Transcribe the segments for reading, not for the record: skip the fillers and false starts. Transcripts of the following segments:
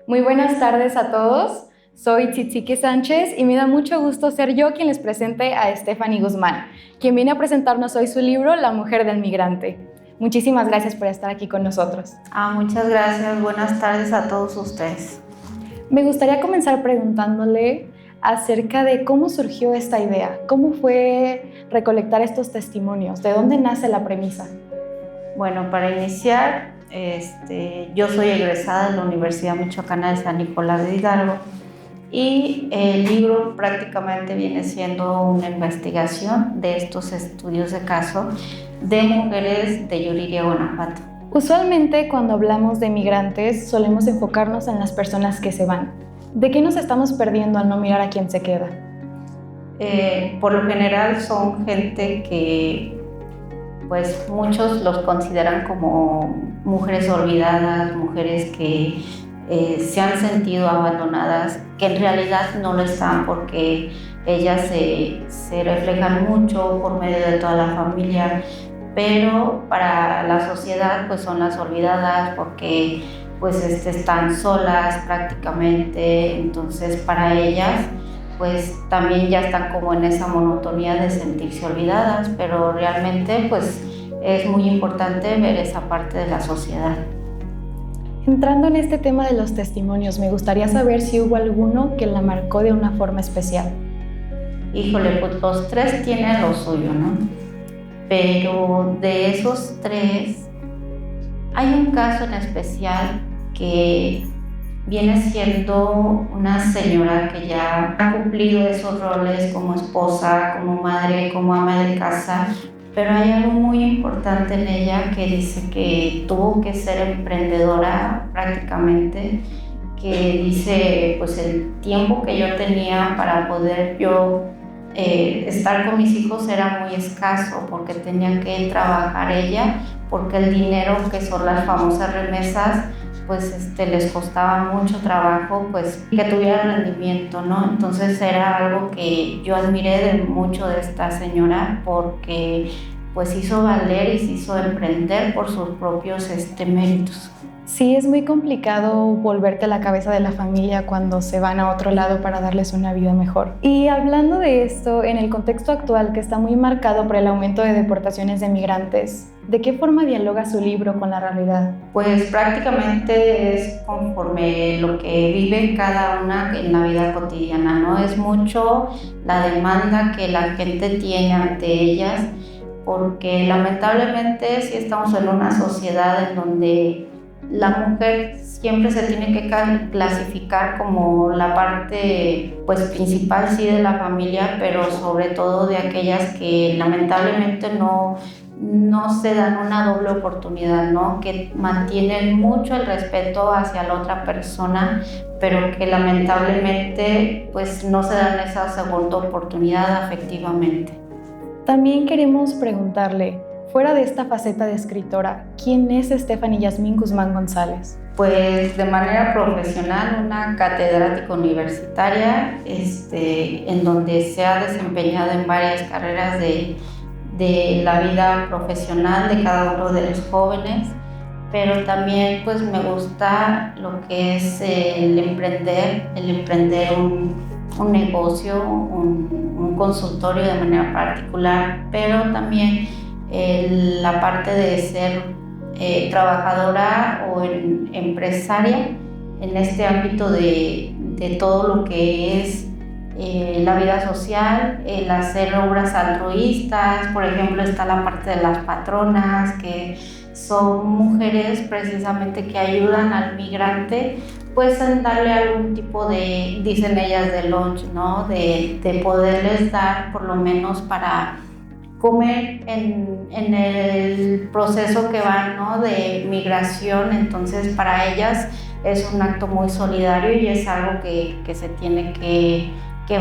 Muy buenas tardes a todos. Soy Tzitziki Sánchez y me da mucho gusto ser yo quien les presente a Stephanie Guzmán, quien viene a presentarnos hoy su libro La mujer del migrante. Muchísimas gracias por estar aquí con nosotros. Muchas gracias. Buenas tardes a todos ustedes. Me gustaría comenzar preguntándole acerca de cómo surgió esta idea, cómo fue recolectar estos testimonios, de dónde nace la premisa. Bueno, para iniciar, yo soy egresada de la Universidad Michoacana de San Nicolás de Hidalgo y el libro prácticamente viene siendo una investigación de estos estudios de caso de mujeres de Yuriria, Guanajuato. Usualmente cuando hablamos de migrantes solemos enfocarnos en las personas que se van. ¿De qué nos estamos perdiendo al no mirar a quién se queda? Por lo general son gente que pues muchos los consideran como mujeres olvidadas, mujeres que se han sentido abandonadas, que en realidad no lo están porque ellas se reflejan mucho por medio de toda la familia, pero para la sociedad pues son las olvidadas porque pues están solas prácticamente, entonces para ellas pues también ya están como en esa monotonía de sentirse olvidadas, pero realmente pues es muy importante ver esa parte de la sociedad. Entrando en este tema de los testimonios, me gustaría saber si hubo alguno que la marcó de una forma especial. Híjole, pues los tres tienen lo suyo, ¿no? Pero de esos tres, hay un caso en especial que viene siendo una señora que ya ha cumplido esos roles como esposa, como madre, como ama de casa, pero hay algo muy importante en ella que dice que tuvo que ser emprendedora prácticamente, que dice pues el tiempo que yo tenía para poder yo estar con mis hijos era muy escaso porque tenía que trabajar ella, porque el dinero que son las famosas remesas pues les costaba mucho trabajo pues que tuviera rendimiento, ¿no? Entonces era algo que yo admiré mucho de esta señora porque pues hizo valer y se hizo emprender por sus propios méritos. Sí, es muy complicado volverte la cabeza de la familia cuando se van a otro lado para darles una vida mejor. Y hablando de esto, en el contexto actual que está muy marcado por el aumento de deportaciones de migrantes, ¿de qué forma dialoga su libro con la realidad? Pues prácticamente es conforme lo que vive cada una en la vida cotidiana, ¿no? Es mucho la demanda que la gente tiene ante ellas, porque lamentablemente sí estamos en una sociedad en donde la mujer siempre se tiene que clasificar como la parte pues principal sí de la familia, pero sobre todo de aquellas que lamentablemente no se dan una doble oportunidad, ¿no? Que mantienen mucho el respeto hacia la otra persona, pero que lamentablemente pues no se dan esa segunda oportunidad afectivamente. También queremos preguntarle, fuera de esta faceta de escritora, ¿quién es Stephanie Yasmín Guzmán González? Pues de manera profesional, una catedrática universitaria, en donde se ha desempeñado en varias carreras de la vida profesional de cada uno de los jóvenes, pero también pues me gusta lo que es el emprender un negocio, un consultorio de manera particular, pero también la parte de ser trabajadora o empresaria en este ámbito de todo lo que es la vida social, el hacer obras altruistas. Por ejemplo, está la parte de las patronas, que son mujeres precisamente que ayudan al migrante pues en darle algún tipo de, dicen ellas, de lunch, ¿no? De poderles dar por lo menos para comer en el proceso que van, ¿no? De migración. Entonces para ellas es un acto muy solidario y es algo que se tiene que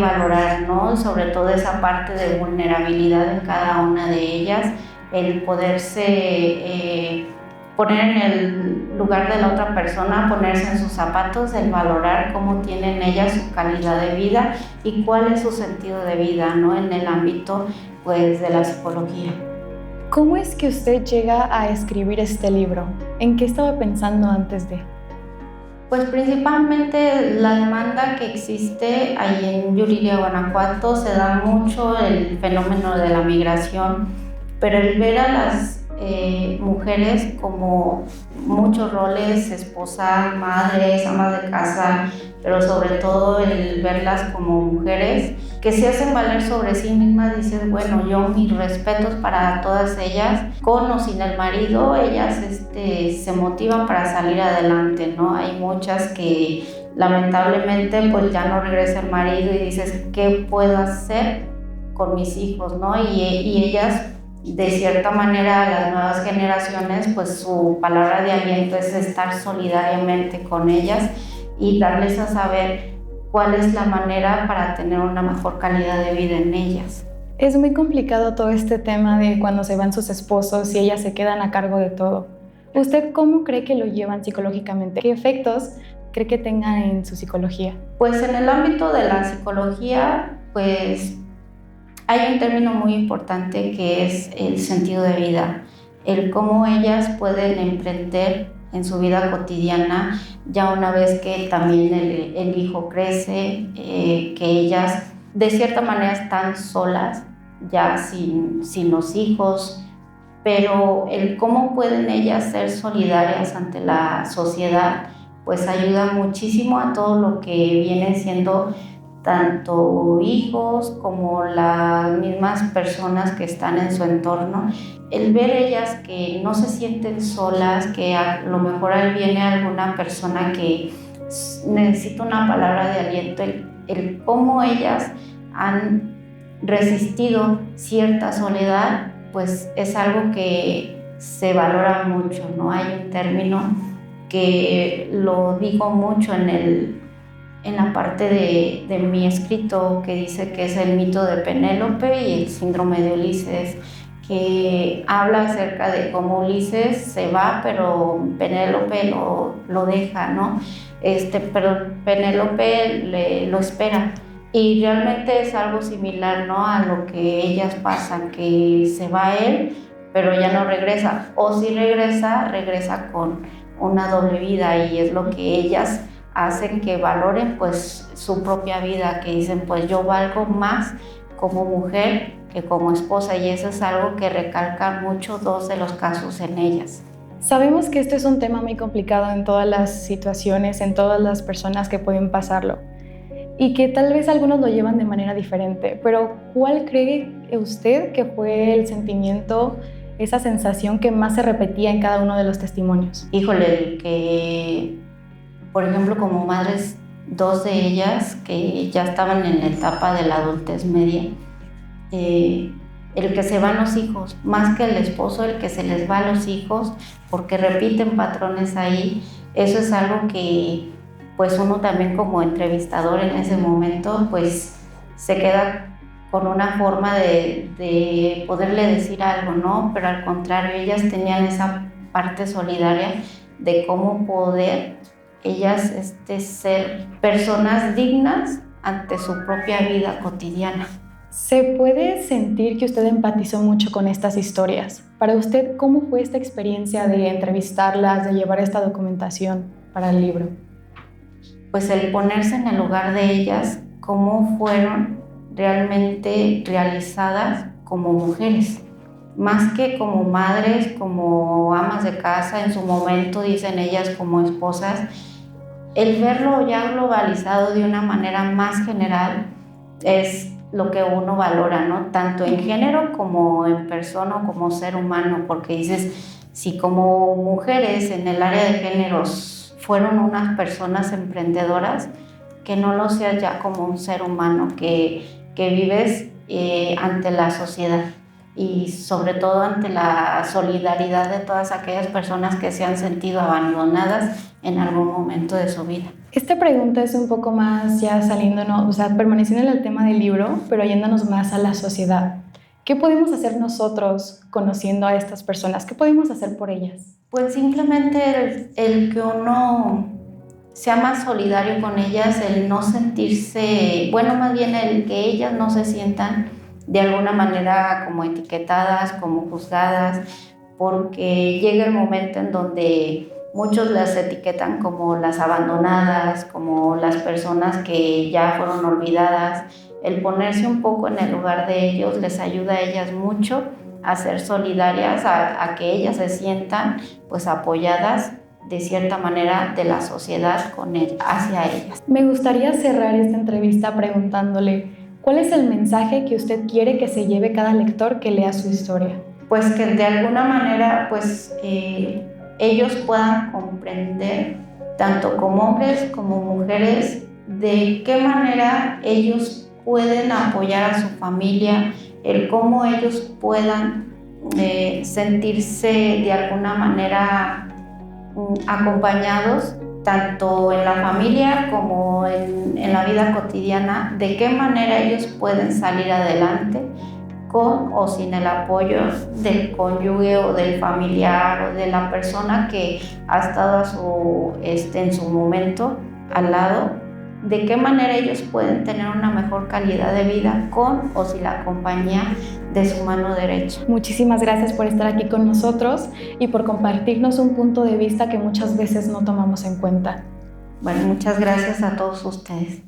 valorar, ¿no? Sobre todo esa parte de vulnerabilidad en cada una de ellas, el poderse poner en el lugar de la otra persona, ponerse en sus zapatos, el valorar cómo tienen ellas su calidad de vida y cuál es su sentido de vida, ¿no? En el ámbito pues de la psicología. ¿Cómo es que usted llega a escribir este libro? ¿En qué estaba pensando antes de? Pues principalmente la demanda que existe ahí en Yuriria, Guanajuato, se da mucho el fenómeno de la migración, pero el ver a las mujeres como muchos roles, esposas, madres, amas de casa, pero sobre todo el verlas como mujeres que se hacen valer sobre sí mismas. Dices, bueno, yo mis respetos para todas ellas, con o sin el marido, ellas se motivan para salir adelante, ¿no? Hay muchas que lamentablemente pues ya no regresa el marido y dices, ¿qué puedo hacer con mis hijos, ¿no? Y ellas, de cierta manera, las nuevas generaciones, pues su palabra de aliento es estar solidariamente con ellas y darles a saber cuál es la manera para tener una mejor calidad de vida en ellas. Es muy complicado todo este tema de cuando se van sus esposos y ellas se quedan a cargo de todo. ¿Usted cómo cree que lo llevan psicológicamente? ¿Qué efectos cree que tengan en su psicología? Pues en el ámbito de la psicología, pues hay un término muy importante que es el sentido de vida, el cómo ellas pueden emprender en su vida cotidiana, ya una vez que también el hijo crece, que ellas de cierta manera están solas, ya sin los hijos, pero el cómo pueden ellas ser solidarias ante la sociedad, pues ayuda muchísimo a todo lo que vienen siendo tanto hijos como las mismas personas que están en su entorno. El ver ellas que no se sienten solas, que a lo mejor ahí viene alguna persona que necesita una palabra de aliento, el cómo ellas han resistido cierta soledad, pues es algo que se valora mucho, ¿no? Hay un término que lo digo mucho en la parte de mi escrito, que dice que es el mito de Penélope y el síndrome de Ulises, que habla acerca de cómo Ulises se va, pero Penélope lo deja, ¿no? Pero Penélope lo espera. Y realmente es algo similar, ¿no? A lo que ellas pasan, que se va él, pero ya no regresa. O si regresa, regresa con una doble vida, y es lo que ellas hacen que valoren pues su propia vida, que dicen pues yo valgo más como mujer que como esposa, y eso es algo que recalcan mucho dos de los casos en ellas. Sabemos que esto es un tema muy complicado en todas las situaciones, en todas las personas que pueden pasarlo, y que tal vez algunos lo llevan de manera diferente, pero ¿cuál cree usted que fue el sentimiento, esa sensación que más se repetía en cada uno de los testimonios? Híjole, que por ejemplo como madres, dos de ellas que ya estaban en la etapa de la adultez media, el que se van los hijos, más que el esposo, el que se les va los hijos, porque repiten patrones ahí, eso es algo que pues uno también como entrevistador en ese momento pues se queda con una forma de poderle decir algo, ¿no? Pero al contrario, ellas tenían esa parte solidaria de cómo poder ellas ser personas dignas ante su propia vida cotidiana. Se puede sentir que usted empatizó mucho con estas historias. Para usted, ¿cómo fue esta experiencia de entrevistarlas, de llevar esta documentación para el libro? Pues el ponerse en el lugar de ellas, cómo fueron realmente realizadas como mujeres, más que como madres, como amas de casa, en su momento dicen ellas como esposas. El verlo ya globalizado de una manera más general es lo que uno valora, ¿no? Tanto en género como en persona o como ser humano, porque dices, si como mujeres en el área de géneros fueron unas personas emprendedoras, que no lo seas ya como un ser humano que vives ante la sociedad, y sobre todo ante la solidaridad de todas aquellas personas que se han sentido abandonadas en algún momento de su vida. Esta pregunta es un poco más ya saliéndonos, o sea, permaneciendo en el tema del libro, pero yéndonos más a la sociedad. ¿Qué podemos hacer nosotros conociendo a estas personas? ¿Qué podemos hacer por ellas? Pues simplemente el que uno sea más solidario con ellas, el no sentirse, bueno, más bien el que ellas no se sientan de alguna manera como etiquetadas, como juzgadas, porque llega el momento en donde muchos las etiquetan como las abandonadas, como las personas que ya fueron olvidadas. El ponerse un poco en el lugar de ellos les ayuda a ellas mucho a ser solidarias, a que ellas se sientan pues apoyadas de cierta manera de la sociedad hacia ellas. Me gustaría cerrar esta entrevista preguntándole, ¿cuál es el mensaje que usted quiere que se lleve cada lector que lea su historia? Pues que de alguna manera pues ellos puedan comprender, tanto como hombres como mujeres, de qué manera ellos pueden apoyar a su familia, el cómo ellos puedan sentirse de alguna manera acompañados, tanto en la familia como en la vida cotidiana, de qué manera ellos pueden salir adelante con o sin el apoyo del cónyuge o del familiar o de la persona que ha estado en su momento al lado, de qué manera ellos pueden tener una mejor calidad de vida con o sin la compañía de su mano derecha. Muchísimas gracias por estar aquí con nosotros y por compartirnos un punto de vista que muchas veces no tomamos en cuenta. Bueno, muchas gracias a todos ustedes.